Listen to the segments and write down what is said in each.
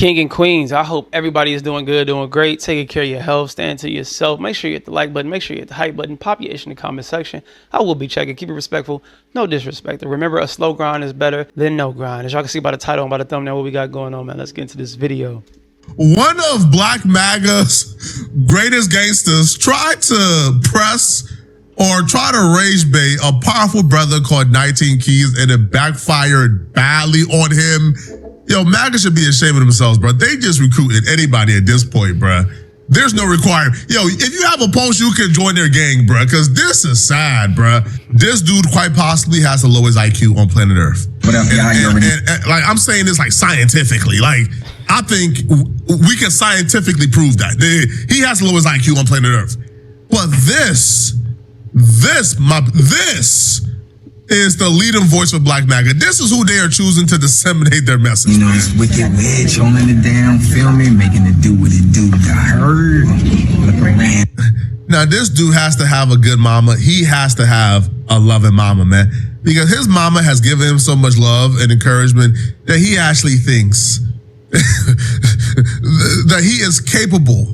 King and queens, I hope everybody is doing good, doing great, taking care of your health, stand to yourself. Make sure you hit the like button, make sure you hit the hype button, pop your ish in the comment section. I will be checking. Keep it respectful, no disrespect. Remember, a slow grind is better than no grind. As y'all can see by the title and by the thumbnail what we got going on, man. Let's get into this video. One of Black MAGA's greatest gangsters tried to press or try to rage bait a powerful brother called 19 Keys, and it backfired badly on him. Yo, MAGA should be ashamed of themselves, bro. They just recruited anybody at this point, bro. There's no requirement. Yo, if you have a post, you can join their gang, bro, because this is sad, bro. This dude quite possibly has the lowest IQ on planet Earth. And like, I'm saying this like scientifically. Like, I think we can scientifically prove that. He has the lowest IQ on planet Earth. But this is the leading voice of Black MAGA. This is who they are choosing to disseminate their message. You know, this wicked wedge holding it down, filming, making it do what it do. Got heard. Now, this dude has to have a good mama. He has to have a loving mama, man. Because his mama has given him so much love and encouragement that he actually thinks that he is capable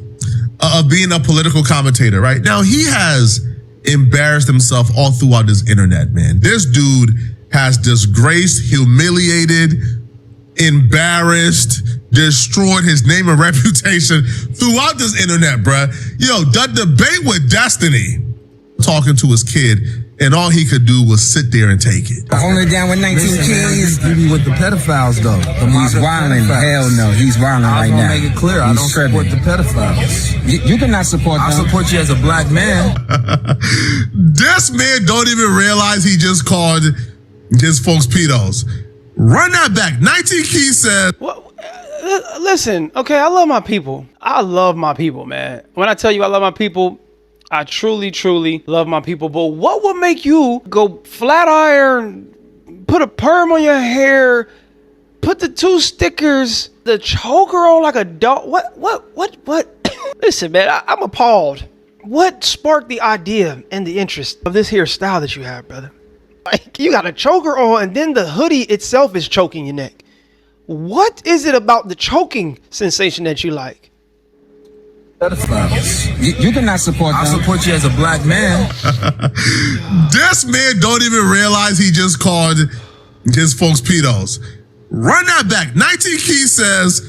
of being a political commentator, right? Now, he has embarrassed himself all throughout this internet, man. This dude has disgraced, humiliated, embarrassed, destroyed his name and reputation throughout this internet, bruh. Yo, the debate with Destiny, talking to his kid, and all he could do was sit there and take it. Holding it down with 19 Keys. You be with the pedophiles, though. He's wilding. Hell no, he's wilding right now. Make it clear, I don't support the pedophiles. You cannot support them. I support you as a Black man. This man don't even realize he just called his folks pedos. Run that back. 19 Keys said, Well, listen, okay, I love my people. I love my people, man. When I tell you I love my people, I truly, truly love my people. But what would make you go flat iron, put a perm on your hair, put the 2 stickers, the choker on like a dog? What? Listen, man, I'm appalled. What sparked the idea and the interest of this here style that you have, brother? Like, you got a choker on and then the hoodie itself is choking your neck. What is it about the choking sensation that you like? Pedophiles. You cannot support them. I support you as a Black man. this man don't even realize he just called his folks pedos. Run that back. 19 Keys says,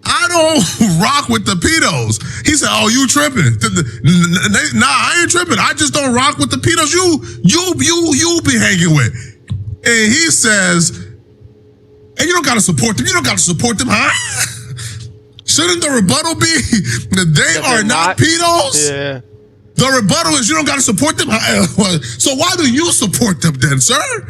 I don't rock with the pedos. He said, oh, you tripping. Nah, I ain't tripping. I just don't rock with the pedos you be hanging with. And he says, and you don't gotta support them. You don't gotta support them, huh? Shouldn't the rebuttal be that they are not pedos? Yeah. The rebuttal is you don't gotta support them. So why do you support them then, sir?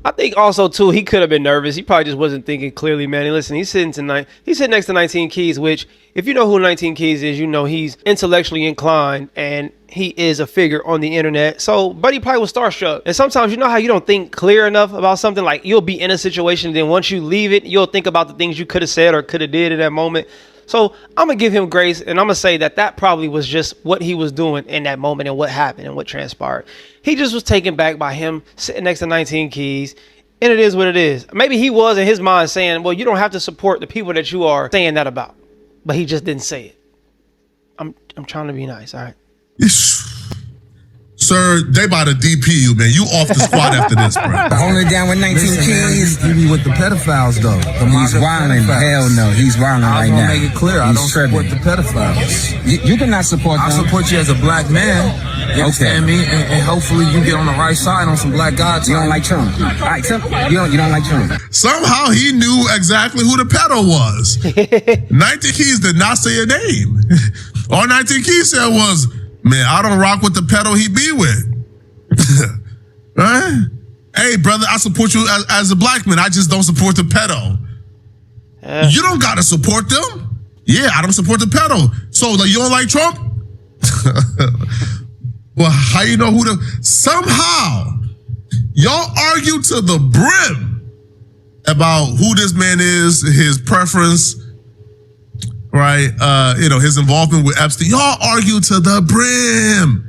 I think also too, he could have been nervous. He probably just wasn't thinking clearly, man. And listen, he's sitting next to 19 Keys, which if you know who 19 Keys is, you know he's intellectually inclined and he is a figure on the internet. So Buddy probably was starstruck. And sometimes you know how you don't think clear enough about something, like you'll be in a situation, then once you leave it, you'll think about the things you could have said or could have did in that moment. So I'm gonna give him grace, and I'm gonna say that probably was just what he was doing in that moment and what happened and what transpired. He just was taken back by him sitting next to 19 Keys, and it is what it is. Maybe he was in his mind saying, well, you don't have to support the people that you are saying that about, but he just didn't say it. I'm trying to be nice, all right? Sir, they about to DP you, man. You off the squad after this, bro. Holding it down with 19 Keys. You be with the pedophiles, though. He's wilding. Hell no, he's wilding right now. I make it clear, I don't support the pedophiles. You cannot support them. I support you as a Black man. You understand me? And hopefully you get on the right side on some Black God. You don't like Trump. All right, you don't like Trump. Somehow he knew exactly who the pedo was. 19 Keys did not say a name. All 19 Keys said was, man, I don't rock with the pedo he be with. Right? Hey, brother, I support you as a Black man. I just don't support the pedo. You don't got to support them. Yeah, I don't support the pedo. So, like, you don't like Trump? Well, how you know who somehow y'all argue to the brim about who this man is, his preference, right? His involvement with Epstein. Y'all argue to the brim.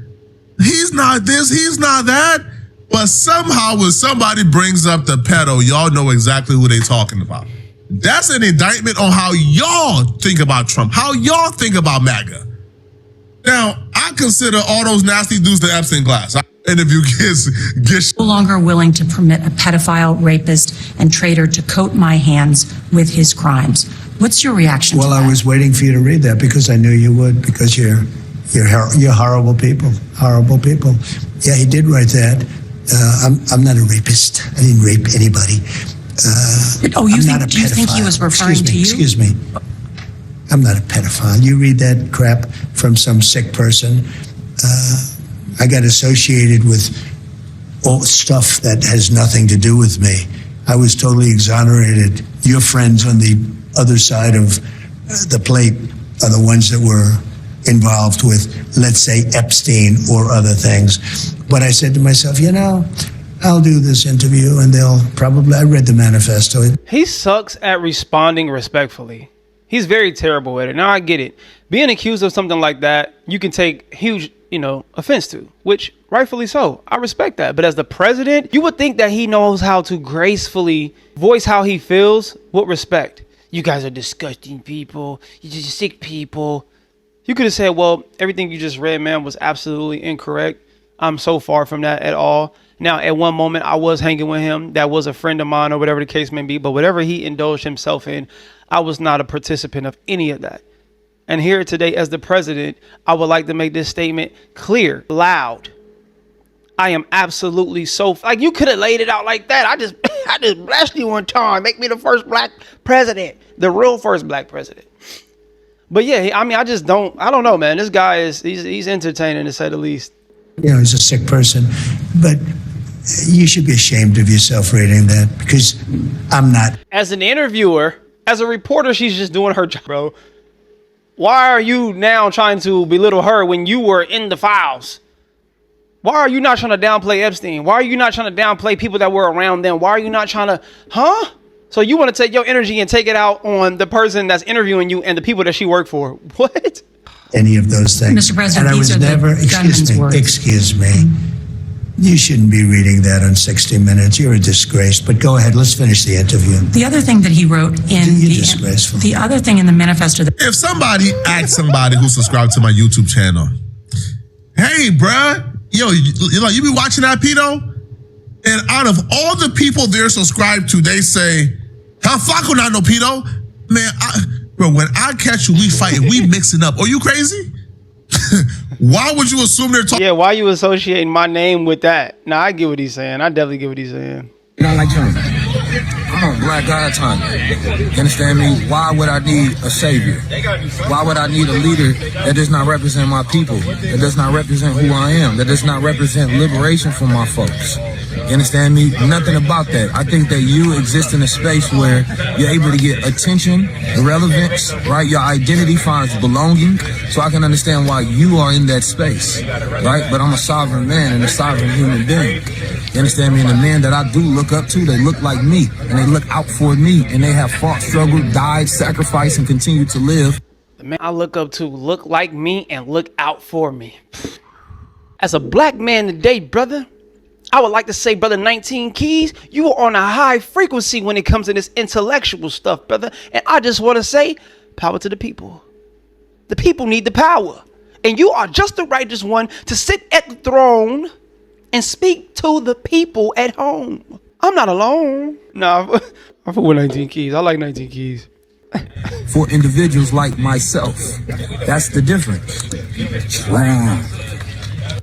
He's not this, he's not that. But somehow when somebody brings up the pedo, y'all know exactly who they talking about. That's an indictment on how y'all think about Trump, how y'all think about MAGA. Now, I consider all those nasty dudes the Epstein class. I interview kids, No longer willing to permit a pedophile, rapist, and traitor to coat my hands with his crimes. What's your reaction to Well, that? I was waiting for you to read that because I knew you would, because you're horrible people, horrible people. Yeah, he did write that. I'm not a rapist. I didn't rape anybody. Do you think he was referring to you? Excuse me. I'm not a pedophile. You read that crap from some sick person. I got associated with all stuff that has nothing to do with me. I was totally exonerated. Your friends on the other side of the plate are the ones that were involved with, let's say, Epstein or other things. But I said to myself, I'll do this interview and I read the manifesto. He sucks at responding respectfully. He's very terrible at it. Now I get it. Being accused of something like that, you can take huge, offense to, which rightfully so. I respect that. But as the president, you would think that he knows how to gracefully voice how he feels with respect. You guys are disgusting people. You're just sick people. You could have said, well, everything you just read, man, was absolutely incorrect. I'm so far from that at all. Now, at one moment, I was hanging with him. That was a friend of mine or whatever the case may be. But whatever he indulged himself in, I was not a participant of any of that. And here today, as the president, I would like to make this statement clear, loud. I am absolutely you could have laid it out like that. I just blessed you one time. Make me the first black president, the real first black president. But yeah, I don't know, man. This guy he's entertaining to say the least. He's a sick person, but you should be ashamed of yourself reading that, because I'm not. As an interviewer, as a reporter, she's just doing her job, bro. Why are you now trying to belittle her when you were in the files? Why are you not trying to downplay Epstein? Why are you not trying to downplay people that were around them? Why are you not trying to, So you want to take your energy and take it out on the person that's interviewing you and the people that she worked for? What? Any of those things. Mr. President, and I was never, excuse me. You shouldn't be reading that on 60 Minutes. You're a disgrace. But go ahead, let's finish the interview. The other thing that he wrote in disgraceful. the other thing in the manifesto. If somebody asks somebody who subscribed to my YouTube channel, hey, bruh, you be watching that pedo? And out of all the people they're subscribed to, they say, how Flacco not no pedo? Man, bro, when I catch you, we fighting, we mixing up. Are you crazy? Why would you assume they're talking? Yeah, why you associating my name with that? Nah, I get what he's saying. I definitely get what he's saying. You don't like Trump? I'm a black guy at time. You understand me? Why would I need a savior? Why would I need a leader that does not represent my people? That does not represent who I am? That does not represent liberation for my folks? You understand me? Nothing about that. I think that you exist in a space where you're able to get attention, relevance, right? Your identity finds belonging. So I can understand why you are in that space, right? But I'm a sovereign man and a sovereign human being. You understand me? And the men that I do look up to, they look like me and they look out for me and they have fought, struggled, died, sacrificed, and continue to live. The man I look up to look like me and look out for me. As a black man today, brother, I would like to say, brother 19 Keys, you are on a high frequency when it comes to this intellectual stuff, brother. And I just want to say, power to the people. The people need the power. And you are just the righteous one to sit at the throne and speak to the people at home. I'm not alone. Nah, I'm for 19 Keys. I like 19 Keys. For individuals like myself. That's the difference. Wow.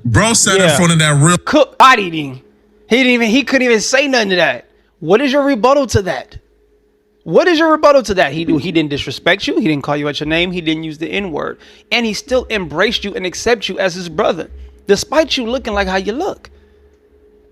Bro said in front of that real cook body eating. He couldn't even say nothing to that. What is your rebuttal to that? What is your rebuttal to that? He didn't disrespect you. He didn't call you out your name. He didn't use the N-word. And he still embraced you and accept you as his brother, despite you looking like how you look.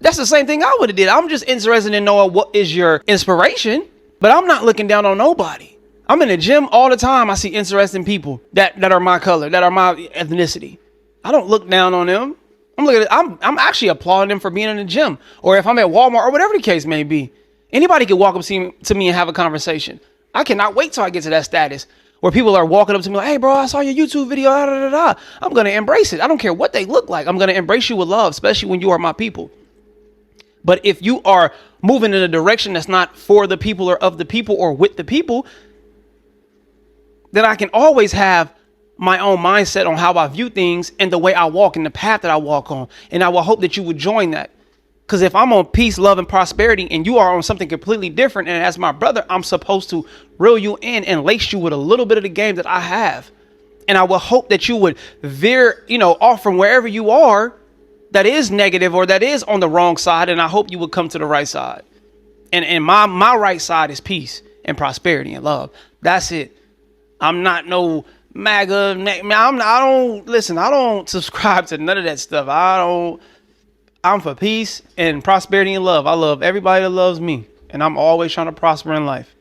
That's the same thing I would have did. I'm just interested in knowing what is your inspiration, but I'm not looking down on nobody. I'm in the gym all the time. I see interesting people that are my color, that are my ethnicity. I don't look down on them. I'm actually applauding them for being in the gym, or if I'm at Walmart or whatever the case may be. Anybody can walk up to me and have a conversation. I cannot wait till I get to that status where people are walking up to me like, hey, bro, I saw your YouTube video. Da, da, da, da. I'm going to embrace it. I don't care what they look like. I'm going to embrace you with love, especially when you are my people. But if you are moving in a direction that's not for the people or of the people or with the people, then I can always have my own mindset on how I view things and the way I walk and the path that I walk on. And I will hope that you would join that. Because if I'm on peace, love, and prosperity, and you are on something completely different, and as my brother, I'm supposed to reel you in and lace you with a little bit of the game that I have. And I will hope that you would veer, off from wherever you are that is negative or that is on the wrong side. And I hope you would come to the right side. And my right side is peace and prosperity and love. That's it. I'm not no MAGA. I don't subscribe to none of that stuff. I'm for peace and prosperity and love. I love everybody that loves me. And I'm always trying to prosper in life.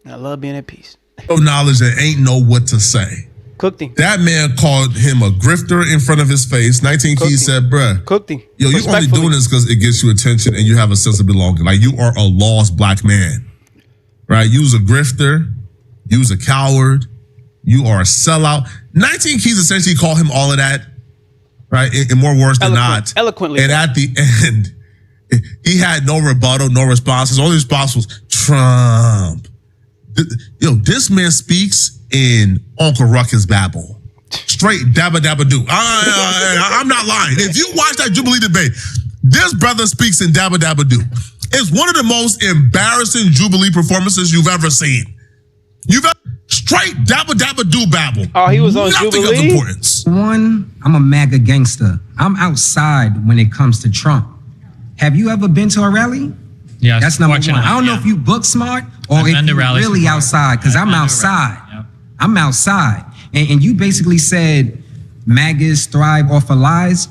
And I love being at peace. No knowledge and ain't know what to say. Cooked him. That man called him a grifter in front of his face. 19 Keys said, bruh, Cooked him. yo, you only doing this because it gets you attention and you have a sense of belonging. Like, you are a lost black man, right? You's a grifter. You's a coward. You are a sellout. 19 Keys essentially called him all of that, right? In more words than not. Eloquently. And at the end, he had no rebuttal, no response. His only response was Trump. This man speaks in Uncle Ruckus babble. Straight dabba dabba do. I'm not lying. If you watch that Jubilee debate, this brother speaks in dabba dabba do. It's one of the most embarrassing Jubilee performances you've ever seen. Straight dabba dabba do babble. Oh, he was on Nothing Jubilee? of importance. One, I'm a MAGA gangster. I'm outside when it comes to Trump. Have you ever been to a rally? Yes, That's number one. fortunately, I don't know yeah. if you book smart or I've if been to you're rallies really before. outside, because I'm I've been to outside. rallies, yep. I'm outside. And you basically said MAGAs thrive off of lies.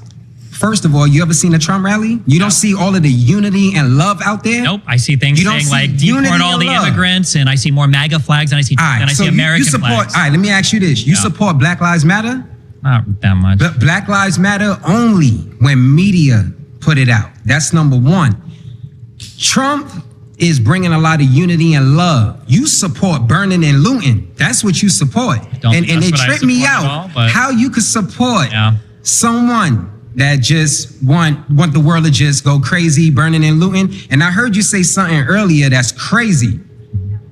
First of all, you ever seen a Trump rally? You don't see all of the unity and love out there? Nope, I see things You don't saying see like unity deport all and the love. immigrants, and I see more MAGA flags, and I see All right, so American you support, flags. all right, let me ask you this. You Yeah. support Black Lives Matter? Not that much. But Black Lives Matter only when media put it out. That's number one. Trump is bringing a lot of unity and love. You support burning and looting. That's what you support. Don't And think it that's what I tripped me support at out all, but- how you could support Yeah. someone that just want the world to just go crazy, burning and looting. And I heard you say something earlier that's crazy.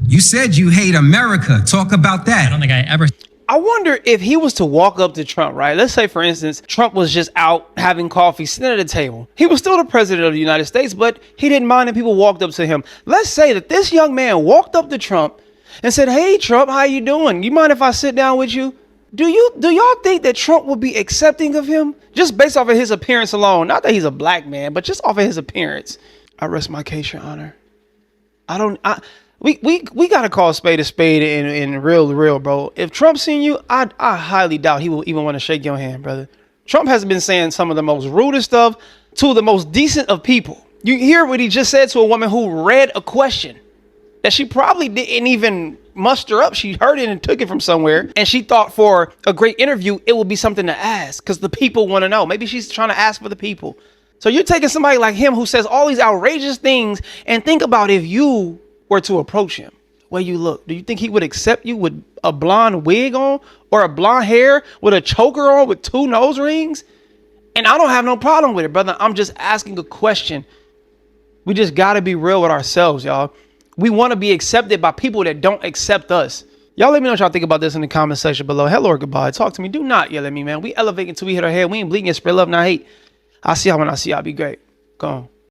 You said you hate America. Talk about that. I don't think I ever. I wonder if he was to walk up to Trump, right? Let's say, for instance, Trump was just out having coffee, sitting at a table. He was still the president of the United States, but he didn't mind if people walked up to him. Let's say that this young man walked up to Trump and said, "Hey, Trump, how you doing? You mind if I sit down with you?" Do y'all think that Trump would be accepting of him just based off of his appearance alone? Not that he's a black man, but just off of his appearance. I rest my case, Your Honor. We gotta call spade a spade and real, bro. If Trump seen you, I highly doubt he will even want to shake your hand, brother. Trump has been saying some of the most rudest stuff to the most decent of people. You hear what he just said to a woman who read a question that she probably didn't even muster up. She heard it and took it from somewhere, and she thought for a great interview it would be something to ask because the people want to know. Maybe she's trying to ask for the people. So you're taking somebody like him who says all these outrageous things, and think about if you were to approach him, the way you look, do you think he would accept you with a blonde wig on or a blonde hair with a choker on with 2 nose rings? And I don't have no problem with it, brother. I'm just asking a question. We just got to be real with ourselves, y'all. We want to be accepted by people that don't accept us. Y'all let me know what y'all think about this in the comment section below. Hello or goodbye. Talk to me. Do not yell at me, man. We elevate until we hit our head. We ain't bleeding, spread love, not hate. I'll see y'all when I see y'all. Be great. Go on.